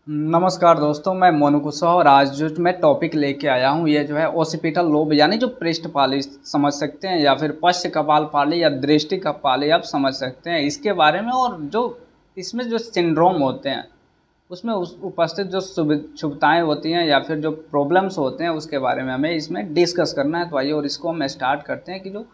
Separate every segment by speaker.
Speaker 1: नमस्कार दोस्तों, मैं मोनू कुशवाहा और आज जो मैं टॉपिक लेके आया हूँ ये जो है ओसिपिटल लोब यानी जो पृष्ठपाली समझ सकते हैं या फिर पश्च कपालपाली या दृष्टि कपाली आप समझ सकते हैं इसके बारे में। और जो इसमें जो सिंड्रोम होते हैं उसमें उपस्थित जो शुभताएँ होती हैं या फिर जो प्रॉब्लम्स होते हैं उसके बारे में हमें इसमें डिस्कस करना है। तो आइए और इसको हम स्टार्ट करते हैं कि जो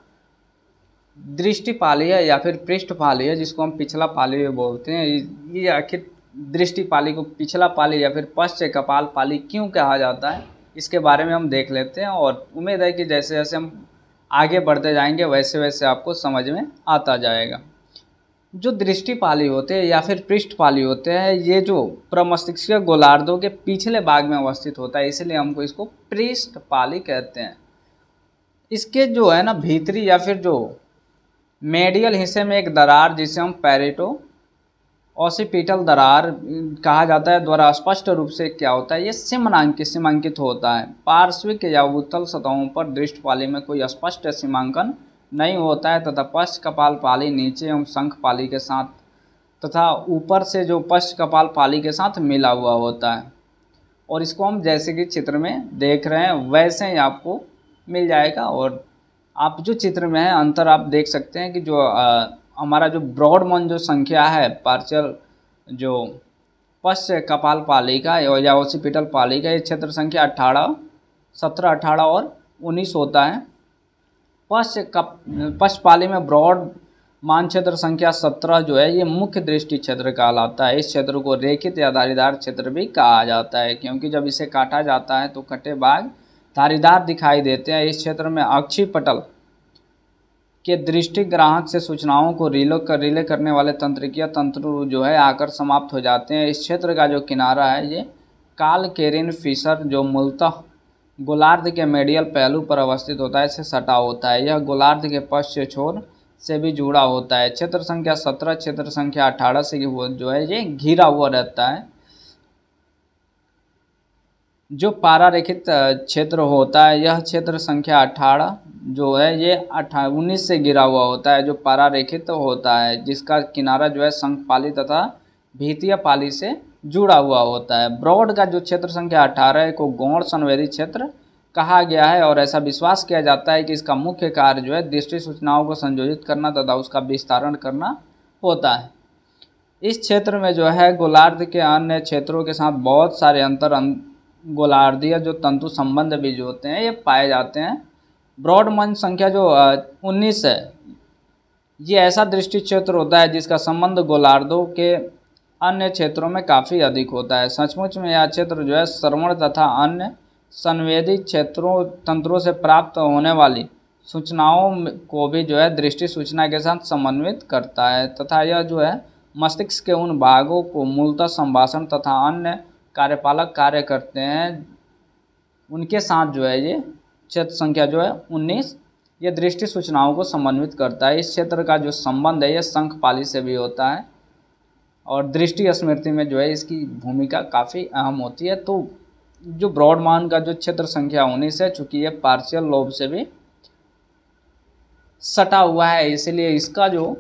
Speaker 1: दृष्टिपाली है या फिर पृष्ठपाली है जिसको हम पिछला पाली भी बोलते हैं, ये आखिर दृष्टिपाली को पिछला पाली या फिर पश्च कपाल पाली क्यों कहा जाता है इसके बारे में हम देख लेते हैं। और उम्मीद है कि जैसे जैसे हम आगे बढ़ते जाएंगे वैसे वैसे आपको समझ में आता जाएगा। जो दृष्टिपाली होते हैं या फिर पृष्ठपाली होते हैं ये जो प्रमस्तिष्क गोलार्धों के पिछले भाग में अवस्थित होता है, इसलिए हमको इसको पृष्ठपाली कहते हैं। इसके जो है ना भीतरी या फिर जो मेडियल हिस्से में एक दरार जिसे हम पैरेटो ऑसिपिटल दरार कहा जाता है द्वारा स्पष्ट रूप से क्या होता है, ये सीमांकित होता है। पार्श्विक या उत्तल सतहों पर दृष्टिपाली में कोई स्पष्ट सीमांकन नहीं होता है तथा पश्च कपाल पाली नीचे एवं शंख पाली के साथ तथा ऊपर से जो पश्च कपाल पाली के साथ मिला हुआ होता है। और इसको हम जैसे कि चित्र में देख रहे हैं वैसे ही आपको मिल जाएगा। और आप जो चित्र में है अंतर आप देख सकते हैं कि जो हमारा जो ब्रॉडमन जो संख्या है पार्शियल जो पश्च कपाल पाली का या ओसिपिटल पाली का ये क्षेत्र संख्या 17, 18 और 19 होता है। पश्च पाली में ब्रॉड मान क्षेत्र संख्या 17 जो है ये मुख्य दृष्टि क्षेत्र कहलाता है। इस क्षेत्र को रेखित या धारीदार क्षेत्र भी कहा जाता है क्योंकि जब इसे काटा जाता है तो कटे भाग धारीदार दिखाई देते हैं। इस क्षेत्र में अक्षीय पटल के दृष्टि ग्राहक से सूचनाओं को रिले करने वाले तंत्रिकीय तंत्र जो है आकर समाप्त हो जाते हैं। इस क्षेत्र का जो किनारा है ये कालकेरिन फिशर जो मूलतः गोलार्ध के मेडियल पहलू पर अवस्थित होता है, इससे सटा होता है। यह गोलार्ध के पश्च छोर से भी जुड़ा होता है। क्षेत्र संख्या 17 क्षेत्र संख्या 18 से जो है ये घिरा हुआ रहता है। जो पारारेखित क्षेत्र होता है यह क्षेत्र संख्या 18 जो है ये 19 से घिरा हुआ होता है, जो पारारेखित होता है जिसका किनारा जो है शंख पाली तथा भीतीय पाली से जुड़ा हुआ होता है। ब्रॉड का जो क्षेत्र संख्या 18 को गौण संवेदी क्षेत्र कहा गया है और ऐसा विश्वास किया जाता है कि इसका मुख्य कार्य जो है दृष्टि सूचनाओं को संयोजित करना तथा उसका विस्तारण करना होता है। इस क्षेत्र में जो है गोलार्ध के अन्य क्षेत्रों के साथ बहुत सारे अंतर गोलार्धीय जो तंतु संबंध भी जो होते हैं ये पाए जाते हैं। ब्रॉडमन संख्या जो 19 है ये ऐसा दृष्टि क्षेत्र होता है जिसका संबंध गोलार्धों के अन्य क्षेत्रों में काफ़ी अधिक होता है। सचमुच में यह क्षेत्र जो है श्रवण तथा अन्य संवेदी तंत्रों से प्राप्त होने वाली सूचनाओं को भी जो है दृष्टि सूचना के साथ समन्वित करता है तथा यह जो है मस्तिष्क के उन भागों को मूलतः संभाषण तथा अन्य कार्यपालक कार्य करते हैं उनके साथ जो है ये क्षेत्र संख्या जो है 19 ये दृष्टि सूचनाओं को समन्वित करता है। इस क्षेत्र का जो संबंध है ये शंख पाली से भी होता है और दृष्टि स्मृति में जो है इसकी भूमिका काफ़ी अहम होती है। तो जो ब्रॉडमैन का जो क्षेत्र संख्या 19 है चूँकि ये पार्शियल लोब से भी सटा हुआ है इसलिए इसका जो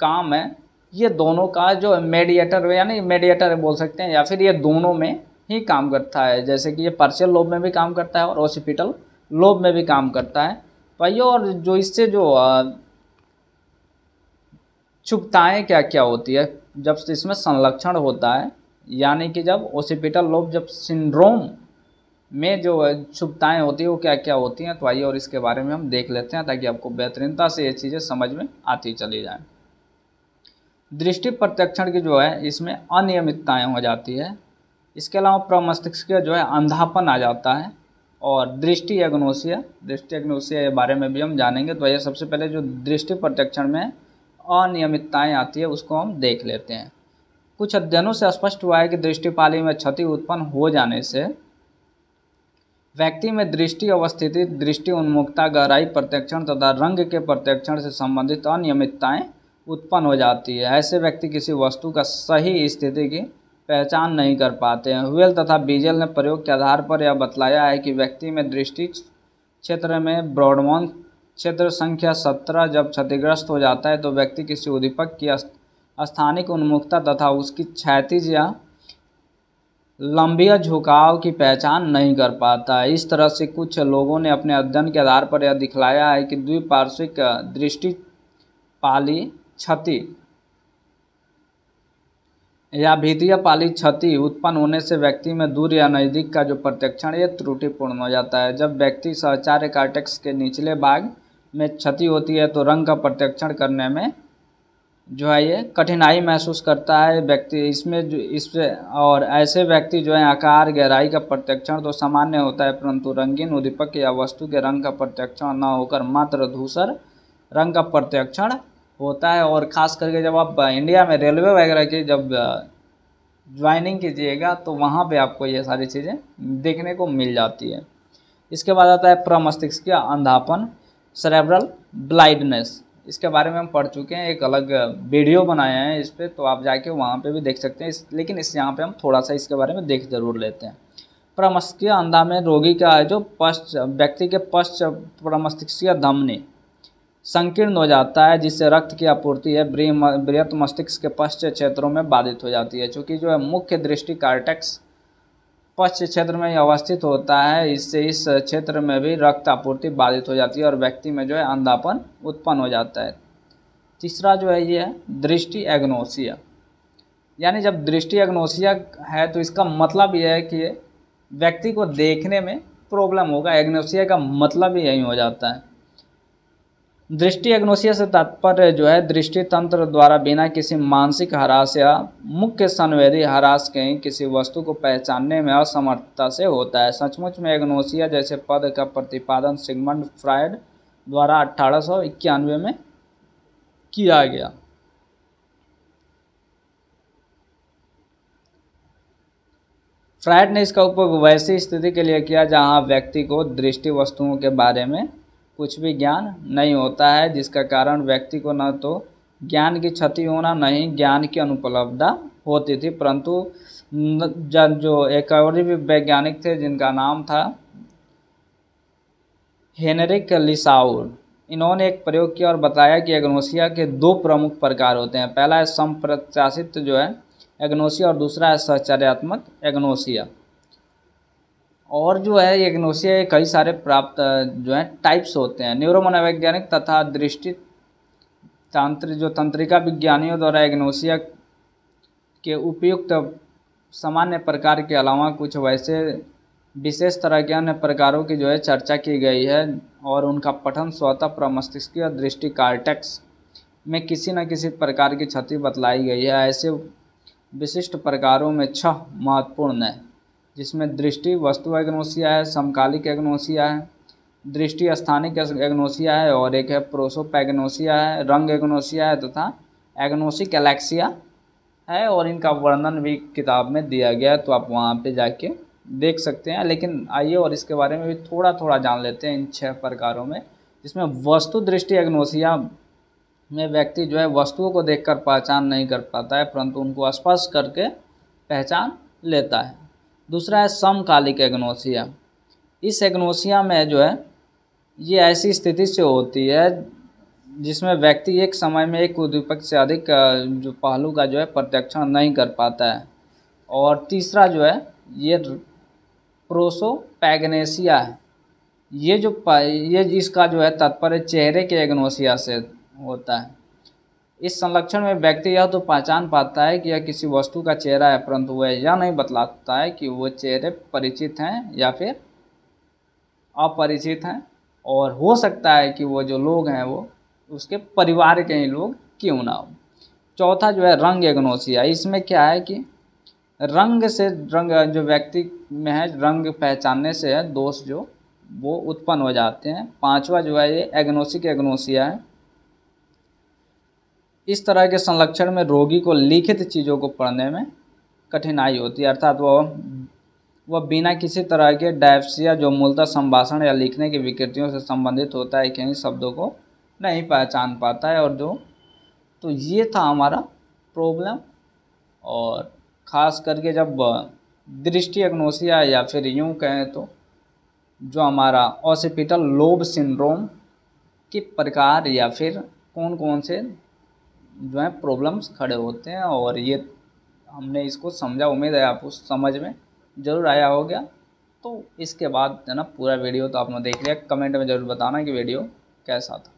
Speaker 1: काम है ये दोनों का जो मेडिएटर यानी मेडिएटर बोल सकते हैं या फिर ये दोनों में ही काम करता है। जैसे कि ये पार्शियल लोब में भी काम करता है और ओसिपिटल लोब में भी काम करता है। भाई और जो इससे जो चुभताएँ क्या क्या होती है जब इसमें संलक्षण होता है यानी कि जब ओसिपिटल लोब जब सिंड्रोम में जो चुभताएँ होती है वो क्या क्या होती हैं, तो आइए और इसके बारे में हम देख लेते हैं ताकि आपको बेहतरीनता से ये चीज़ें समझ में आती चली जाएँ। दृष्टि प्रत्यक्षण की जो है इसमें अनियमितताएँ हो जाती है। इसके अलावा प्रमस्तिष्क का जो है अंधापन आ जाता है और दृष्टि एग्नोसिया के बारे में भी हम जानेंगे। तो ये सबसे पहले जो दृष्टि प्रत्यक्षण में अनियमितताएँ आती है उसको हम देख लेते हैं। कुछ अध्ययनों से स्पष्ट हुआ है कि दृष्टिपाली में क्षति उत्पन्न हो जाने से व्यक्ति में दृष्टि अवस्थिति, दृष्टि उन्मुखता, गहराई प्रत्यक्षण तथा रंग के प्रत्यक्षण से संबंधित अनियमितताएँ उत्पन्न हो जाती है। ऐसे व्यक्ति किसी वस्तु का सही स्थिति की पहचान नहीं कर पाते हैं। हुएल तथा बीजेल ने प्रयोग के आधार पर यह बतलाया है कि व्यक्ति में दृष्टि क्षेत्र में ब्रॉडमैन क्षेत्र संख्या 17 जब क्षतिग्रस्त हो जाता है तो व्यक्ति किसी उद्दीपक की स्थानिक उन्मुखता तथा उसकी क्षैतिज या लंबिया झुकाव की पहचान नहीं कर पाता है। इस तरह से कुछ लोगों ने अपने अध्ययन के आधार पर यह दिखलाया है कि द्विपार्श्विक दृष्टिपाली क्षति या भीतिया पाली क्षति उत्पन्न होने से व्यक्ति में दूर या नज़दीक का जो प्रत्यक्षण ये त्रुटिपूर्ण हो जाता है। जब व्यक्ति सहचार्य कॉर्टेक्स के निचले भाग में क्षति होती है तो रंग का प्रत्यक्षण करने में जो है ये कठिनाई महसूस करता है व्यक्ति। इससे और ऐसे व्यक्ति जो है आकार गहराई का प्रत्यक्षण तो सामान्य होता है, परंतु रंगीन उद्दीपक या वस्तु के रंग का प्रत्यक्षण न होकर मात्र धूसर रंग का प्रत्यक्षण होता है। और ख़ास करके जब आप इंडिया में रेलवे वगैरह की जब ज्वाइनिंग कीजिएगा तो वहाँ पे आपको ये सारी चीज़ें देखने को मिल जाती है। इसके बाद आता है प्रमस्तिष्कीय अंधापन, सेरेब्रल ब्लाइंडनेस। इसके बारे में हम पढ़ चुके हैं, एक अलग वीडियो बनाया है इस पर, तो आप जाके वहाँ पे भी देख सकते हैं। लेकिन यहाँ पे हम थोड़ा सा इसके बारे में देख जरूर लेते हैं। प्रमस्तिष्कीय अंधा में रोगी का है जो व्यक्ति के पश्च प्रमस्तिष्कीय धमनी संकीर्ण हो जाता है, जिससे रक्त की आपूर्ति है बृहत मस्तिष्क के पश्च क्षेत्रों में बाधित हो जाती है। चूँकि जो है मुख्य दृष्टि कॉर्टेक्स पश्च क्षेत्र में अवस्थित होता है, इससे इस क्षेत्र में भी रक्त आपूर्ति बाधित हो जाती है और व्यक्ति में जो है अंधापन उत्पन्न हो जाता है। तीसरा जो है ये है दृष्टि एग्नोसिया। यानी जब दृष्टि एग्नोसिया है तो इसका मतलब ये है कि व्यक्ति को देखने में प्रॉब्लम होगा। एग्नोसिया का मतलब ही यही हो जाता है। दृष्टि एग्नोसिया से तात्पर्य जो है दृष्टि तंत्र द्वारा बिना किसी मानसिक हरास या मुख्य संवेदी हरास के किसी वस्तु को पहचानने में असमर्थता से होता है। सचमुच में एग्नोसिया जैसे पद का प्रतिपादन सिगमंड फ्रायड द्वारा 1891 में किया गया। फ्रायड ने इसका उपयोग वैसी स्थिति के लिए किया जहां व्यक्ति को दृष्टि वस्तुओं के बारे में कुछ भी ज्ञान नहीं होता है, जिसका कारण व्यक्ति को न तो ज्ञान की क्षति होना नहीं ज्ञान की अनुपलब्धता होती थी। परंतु जो एक और भी वैज्ञानिक थे जिनका नाम था हेनरिक लिसाउर, इन्होंने एक प्रयोग किया और बताया कि एग्नोसिया के दो प्रमुख प्रकार होते हैं। पहला है संप्रत्याशित जो है एग्नोसिया और दूसरा है सहचर्यात्मक एग्नोसिया। और जो है एग्नोसिया के कई सारे प्राप्त जो है टाइप्स होते हैं। न्यूरोमनोवैज्ञानिक तथा दृष्टि तंत्रिका विज्ञानियों द्वारा एग्नोसिया के उपयुक्त सामान्य प्रकार के अलावा कुछ वैसे विशेष तरह के अन्य प्रकारों की जो है चर्चा की गई है और उनका पठन स्वतः प्रमस्तिष्कीय दृष्टि कॉर्टेक्स में किसी न किसी प्रकार की क्षति बतलाई गई है। ऐसे विशिष्ट प्रकारों में 6 महत्वपूर्ण है, जिसमें दृष्टि वस्तु एग्नोसिया है, समकालिक एग्नोसिया है, दृष्टि स्थानिक एग्नोसिया है और एक है प्रोसोपैग्नोसिया है, रंग एग्नोसिया है तथा एग्नोसिक एलेक्सिया है। और इनका वर्णन भी किताब में दिया गया है, तो आप वहाँ पे जाके देख सकते हैं। लेकिन आइए और इसके बारे में भी थोड़ा थोड़ा जान लेते हैं इन 6 प्रकारों में। जिसमें वस्तु दृष्टि एग्नोसिया में व्यक्ति जो है वस्तुओं को देखकर पहचान नहीं कर पाता है, परंतु उनको स्पर्श करके पहचान लेता है। दूसरा है समकालिक एग्नोसिया। इस एग्नोसिया में जो है ये ऐसी स्थिति से होती है जिसमें व्यक्ति एक समय में एक उद्दीपक से अधिक जो पहलू का जो है प्रत्यक्षण नहीं कर पाता है। और तीसरा जो है ये प्रोसोपैग्नेसिया है। ये इसका जो है तात्पर्य चेहरे के एग्नोसिया से होता है। इस संलक्षण में व्यक्ति यह तो पहचान पाता है कि यह किसी वस्तु का चेहरा है, परंतु वह यह नहीं बतलाता है कि वो चेहरे परिचित हैं या फिर अपरिचित हैं, और हो सकता है कि वो जो लोग हैं वो उसके परिवार के ही लोग क्यों ना हो। चौथा जो है रंग एग्नोसिया। इसमें क्या है कि रंग जो व्यक्ति में है रंग पहचानने से है दोष जो वो उत्पन्न हो जाते हैं। पांचवा जो है ये एग्नोसिक एग्नोसिया है। इस तरह के संलक्षण में रोगी को लिखित चीज़ों को पढ़ने में कठिनाई होती है, अर्थात वह बिना किसी तरह के डायस्फिया जो मूलतः संभाषण या लिखने की विकृतियों से संबंधित होता है कहीं शब्दों को नहीं पहचान पाता है। और तो ये था हमारा प्रॉब्लम। और ख़ास करके जब दृष्टि एग्नोसिया या फिर यूँ कहें तो जो हमारा ऑसिपिटल लोब सिंड्रोम के प्रकार या फिर कौन कौन से जो है प्रॉब्लम्स खड़े होते हैं, और ये हमने इसको समझा। उम्मीद है आपको समझ में ज़रूर आया हो गया। तो इसके बाद है ना पूरा वीडियो तो आपने देख लिया, कमेंट में ज़रूर बताना कि वीडियो कैसा था।